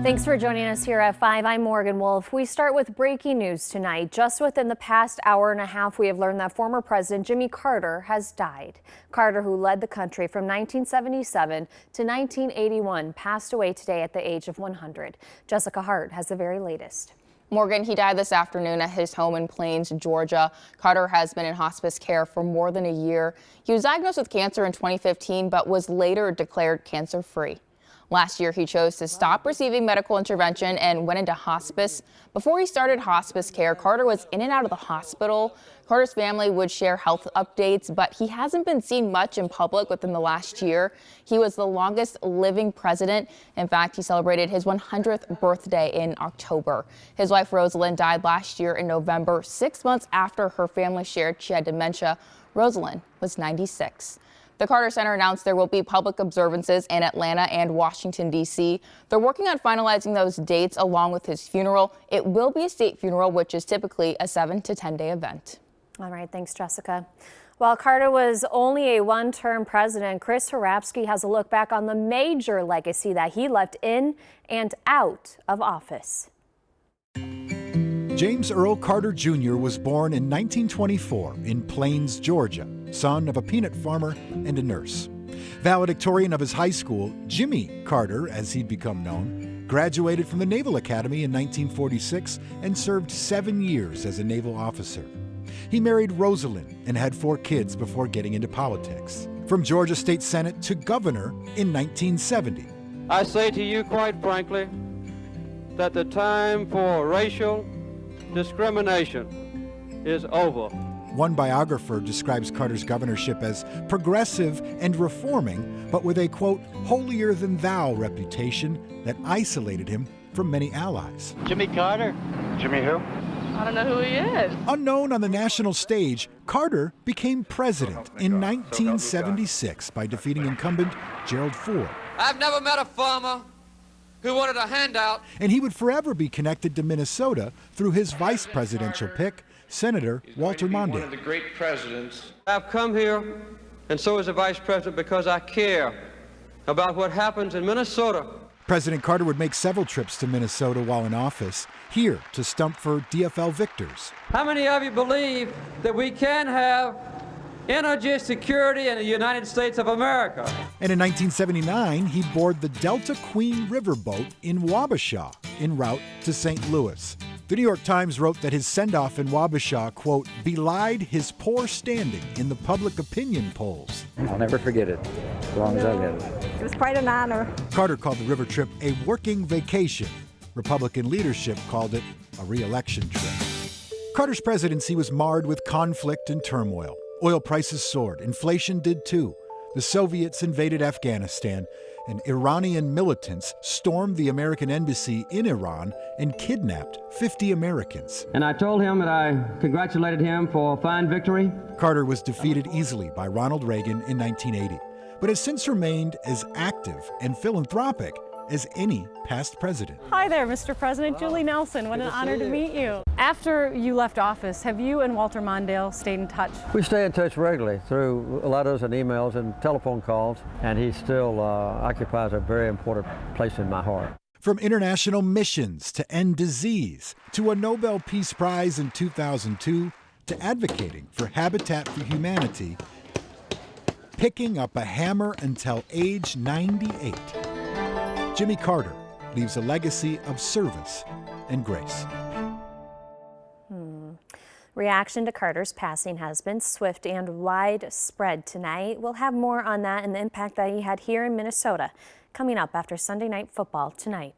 Thanks for joining us here at 5. I'm Morgan Wolf. We start with breaking news tonight. Just within the past hour and a half, we have learned that former President Jimmy Carter has died. Carter, who led the country from 1977 to 1981, passed away today at the age of 100. Jessica Hart has the very latest. Morgan, he died this afternoon at his home in Plains, Georgia. Carter has been in hospice care for more than a year. He was diagnosed with cancer in 2015, but was later declared cancer-free. Last year, he chose to stop receiving medical intervention and went into hospice. Before he started hospice care, Carter was in and out of the hospital. Carter's family would share health updates, but he hasn't been seen much in public within the last year. He was the longest living president. In fact, he celebrated his 100th birthday in October. His wife, Rosalind, died last year in November, 6 months after her family shared she had dementia. Rosalind was 96. The Carter Center announced there will be public observances in Atlanta and Washington, D.C. They're working on finalizing those dates along with his funeral. It will be a state funeral, which is typically a 7 to 10-day event. All right, thanks, Jessica. While Carter was only a one-term president, Chris Hrabsky has a look back on the major legacy that he left in and out of office. James Earl Carter Jr. was born in 1924 in Plains, Georgia, son of a peanut farmer and a nurse. Valedictorian of his high school, Jimmy Carter, as he'd become known, graduated from the Naval Academy in 1946 and served 7 years as a naval officer. He married Rosalind and had 4 kids before getting into politics. From Georgia State Senate to governor in 1970. I say to you quite frankly that the time for racial discrimination is over. One biographer describes Carter's governorship as progressive and reforming, but with a, quote, holier-than-thou reputation that isolated him from many allies. Jimmy Carter. Jimmy who? I don't know who he is. Unknown on the national stage, Carter became president in 1976 by defeating incumbent Gerald Ford. I've never met a farmer who wanted a handout. And he would forever be connected to Minnesota through his vice presidential pick, Senator Walter Mondale. One of the great presidents. I've come here, and so is the vice president, because I care about what happens in Minnesota. President Carter would make several trips to Minnesota while in office, here to stump for DFL victors. How many of you believe that we can have energy security in the United States of America? And in 1979, he'd board the Delta Queen riverboat in Wabasha en route to St. Louis. The New York Times wrote that his send-off in Wabasha, quote, belied his poor standing in the public opinion polls. I'll never forget it, as long as I live. It was quite an honor. Carter called the river trip a working vacation. Republican leadership called it a re-election trip. Carter's presidency was marred with conflict and turmoil. Oil prices soared. Inflation did too. The Soviets invaded Afghanistan, and Iranian militants stormed the American embassy in Iran and kidnapped 50 Americans. And I told him that I congratulated him for a fine victory. Carter was defeated easily by Ronald Reagan in 1980, but has since remained as active and philanthropic as any past president. Hi there, Mr. President. Julie Nelson. What an honor to meet you. After you left office, have you and Walter Mondale stayed in touch? We stay in touch regularly through letters and emails and telephone calls, and he still occupies a very important place in my heart. From international missions to end disease, to a Nobel Peace Prize in 2002, to advocating for Habitat for Humanity, picking up a hammer until age 98. Jimmy Carter leaves a legacy of service and grace. Reaction to Carter's passing has been swift and widespread tonight. We'll have more on that and the impact that he had here in Minnesota coming up after Sunday Night Football tonight.